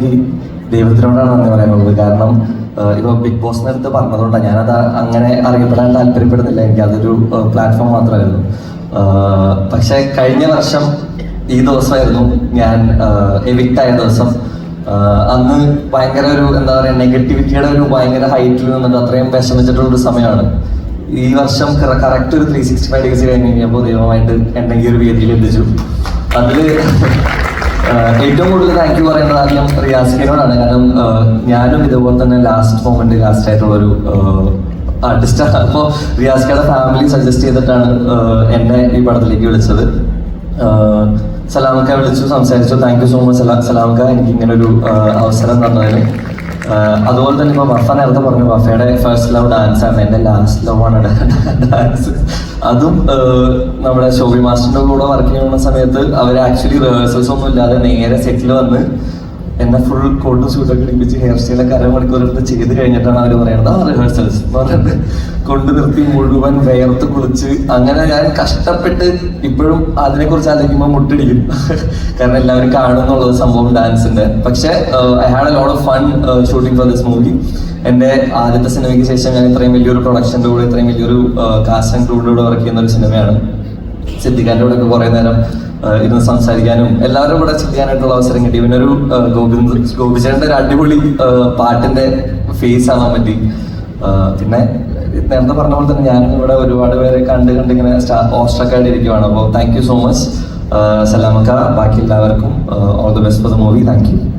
എനിക്ക് ദൈവത്തിനോടാണ് നന്ദി പറയാനുള്ളത്. കാരണം ഇപ്പൊ ബിഗ് ബോസിന് അടുത്ത് പറഞ്ഞതുകൊണ്ടാണ് ഞാനത് അങ്ങനെ അറിയപ്പെടാൻ താല്പര്യപ്പെടുന്നില്ല. എനിക്ക് അതൊരു പ്ലാറ്റ്ഫോം മാത്രമായിരുന്നു. പക്ഷെ കഴിഞ്ഞ വർഷം ഈ ദിവസമായിരുന്നു ഞാൻ എവിക്റ്റ് ആയ ദിവസം. അന്ന് ഭയങ്കര ഒരു എന്താ പറയുക, നെഗറ്റിവിറ്റിയുടെ ഒരു ഭയങ്കര ഹൈറ്റിൽ നിന്നിട്ട് അത്രയും വിഷമിച്ചിട്ടുള്ള ഒരു സമയമാണ്. ഈ വർഷം കറക്റ്റ് ഒരു 365 ഡേയ്സ് കഴിഞ്ഞ് കഴിഞ്ഞപ്പോൾ ദൈവമായിട്ട് എന്നെങ്കിൽ ഒരു വേദിയിൽ എത്തിച്ചു. അതില് ഏറ്റവും കൂടുതൽ താങ്ക് യു പറയുന്നത് ആദ്യം റിയാസ്കിനോടാണ്. കാരണം ഞാനും ഇതുപോലെ തന്നെ ലാസ്റ്റ് ആയിട്ടുള്ള ഒരു ആർട്ടിസ്റ്റാണ്. അപ്പോൾ റിയാസ്കയുടെ ഫാമിലി സജസ്റ്റ് ചെയ്തിട്ടാണ് എന്നെ ഈ പടത്തിലേക്ക് വിളിച്ചത്. സലാമക്ക വിളിച്ചു, സംസാരിച്ചു. താങ്ക് യു സോ മച്ച് സലാമക്ക, എനിക്ക് ഇങ്ങനെ ഒരു അവസരം തന്നതിന്. അതുപോലെ തന്നെ ഇപ്പോൾ വഫ നേരത്തെ പറഞ്ഞു, വഫയുടെ ഫസ്റ്റ് ലവ് ഡാൻസ് ആണ്, എൻ്റെ ലാസ്റ്റ് ലവ് ആണ് ഡാൻസ്. അതും നമ്മുടെ ഷോബി മാസ്റ്ററിന്റെ കൂടെ വർക്ക് ചെയ്യുന്ന സമയത്ത് അവർ ആക്ച്വലി റിഹേഴ്സൽസ് ഒന്നും ഇല്ലാതെ നേരെ സെറ്റിൽ വന്ന് എന്നെ ഫുൾ കോട്ടും സൂട്ടൊക്കെ ഇടിപ്പിച്ച് ഹെയർ സ്റ്റൈലൊക്കെ അരമണിക്കൂർ എടുത്ത് ചെയ്ത് കഴിഞ്ഞിട്ടാണ് അവർ പറയുന്നത് റിഹേഴ്സൽസ് എന്ന് പറഞ്ഞിട്ട് കൊണ്ടു നിർത്തി മുഴുവൻ വേർത്ത് കുളിച്ച്. അങ്ങനെ ഞാൻ കഷ്ടപ്പെട്ട് ഇപ്പോഴും അതിനെക്കുറിച്ച് ആലോചിക്കുമ്പോൾ മുട്ടിടിക്കും. കാരണം എല്ലാവരും കാണുന്നുള്ളത് സംഭവം ഡാൻസിന്റെ. പക്ഷെ I had a lot of fun shooting for this movie. എൻ്റെ ആദ്യത്തെ സിനിമയ്ക്ക് ശേഷം ഞാൻ ഇത്രയും വലിയൊരു പ്രൊഡക്ഷൻ്റെ കൂടെ, ഇത്രയും വലിയൊരു കാസ്റ്റ് ആൻഡ് ക്രൂവിൻ്റെ കൂടെ വർക്ക് ചെയ്യുന്ന ഒരു സിനിമയാണ്. സിദ്ദിഖാൻ്റെ കൂടെ ഒക്കെ കുറേ നേരം ഇരുന്ന് സംസാരിക്കാനും എല്ലാവരും കൂടെ ചെയ്യാനായിട്ടുള്ള അവസരം കിട്ടി. പിന്നെ ഒരു ഗോപിചേട്ടൻ്റെ ഒരു അടിപൊളി പാട്ടിന്റെ ഫേസ് ആവാൻ പറ്റി. പിന്നെ നേരത്തെ പറഞ്ഞ പോലെ തന്നെ ഞാനും ഇവിടെ ഒരുപാട് പേരെ കണ്ട് ഇങ്ങനെ ഓസ്ട്രക്കായിട്ട് ഇരിക്കുവാണ്. അപ്പോൾ താങ്ക് യു സോ മച്ച് സലാമക്ക. ബാക്കി എല്ലാവർക്കും all the best for the movie. Thank you.